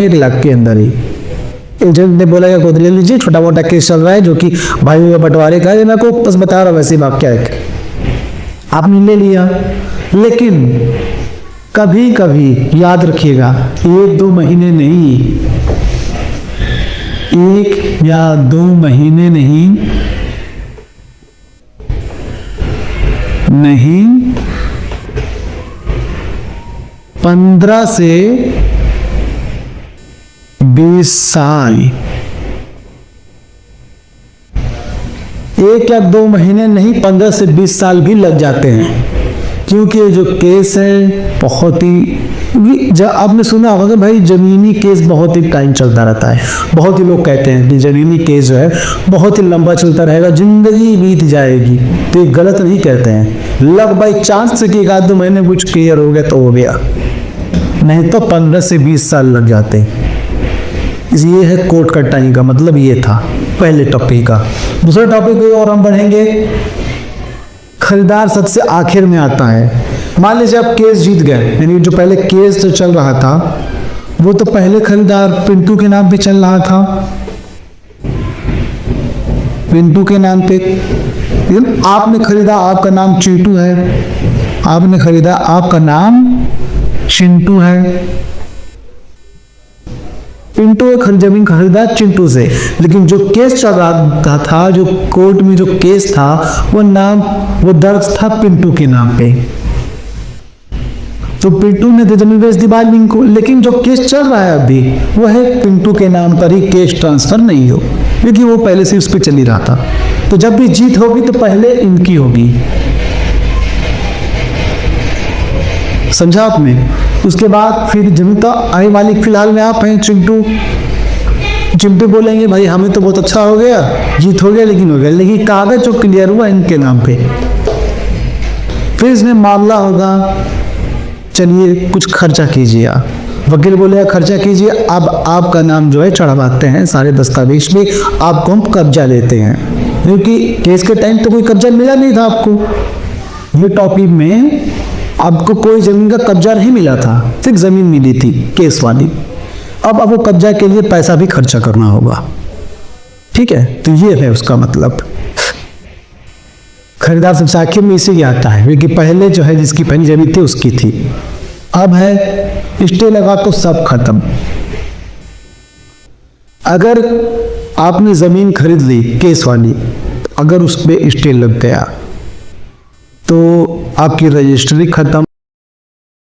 1 लाख के अंदर ही। एजेंट ने बोला कि खुद ले लीजिए, छोटा मोटा केस चल रहा है जो कि भाई में बंटवारे का है, मैं को बस बता रहा हूँ वैसे वाक्य है। आपने ले लिया, लेकिन कभी कभी याद रखिएगा 1-2 महीने नहीं, 1 या 2 महीने नहीं 15 से 20 साल, 1 या 2 महीने नहीं 15 से 20 साल भी लग जाते हैं, क्योंकि जो केस है बहुत ही, जब आपने सुना होगा कि भाई जमीनी केस बहुत ही टाइम चलता रहता है। बहुत ही लोग कहते हैं कि जमीनी केस जो है बहुत ही लंबा चलता रहेगा, जिंदगी बीत जाएगी, तो ये गलत नहीं कहते हैं। लग बाई चांस से कि 1-2 महीने कुछ क्लियर हो गया तो हो गया, नहीं तो 15 से 20 साल लग जाते। ये है कोर्ट का टाइम का मतलब, ये था पहले टॉपिक का। दूसरे टॉपिक पे और हम बढ़ेंगे, खरीदार सबसे आखिर में आता है। मान लीजिए आप केस जीत गए, यानी जो पहले केस जो चल रहा था वो तो पहले खरीदार पिंटू के नाम पे चल रहा था, पिंटू के नाम पे। आपने खरीदा, आपका नाम चिंटू है, आपने खरीदा, आपका नाम चिंटू है। पिंटू जमीन खरीदा चिंटू से, लेकिन जो केस चल रहा था, जो कोर्ट में जो केस था, वो दर्ज था पिंटू के नाम पे। तो पिंटू ने तो जमीन बेच दी बाल्मीन को, लेकिन जो केस चल रहा है अभी वो है पिंटू के नाम पर ही, केस ट्रांसफर नहीं हो, क्योंकि वो पहले से उस पर चल ही रहा था। तो जब भी जीत होगी तो पहले इनकी होगी, समझा आपने। उसके बाद फिर जमीन तो आने वाली, फिलहाल में आप हैं चिंटू बोलेंगे भाई हमें तो बहुत अच्छा हो गया, जीत हो गया, लेकिन कागज जो क्लियर हुआ इनके नाम पे। फिर इसमें मामला होगा, चलिए कुछ खर्चा कीजिए। वकील बोलेगा खर्चा कीजिए, अब आपका नाम जो है चढ़वाते हैं सारे दस्तावेज में, आपको हम कब्जा लेते हैं, क्योंकि केस के टाइम तो कोई कब्जा मिला नहीं था आपको। ये टॉपिक में आपको कोई जमीन का कब्जा नहीं मिला था, सिर्फ जमीन मिली थी केस वाली। अब आपको कब्जा के लिए पैसा भी खर्चा करना होगा, ठीक है। तो ये है उसका मतलब। खरीदार सबसे आखिर में इसी आता है, क्योंकि पहले जो है जिसकी पहली जमीन थी उसकी थी। अब है स्टे लगा तो सब खत्म। अगर आपने जमीन खरीद ली केस वाली, अगर उस पे स्टे लग गया तो आपकी रजिस्ट्री खत्म।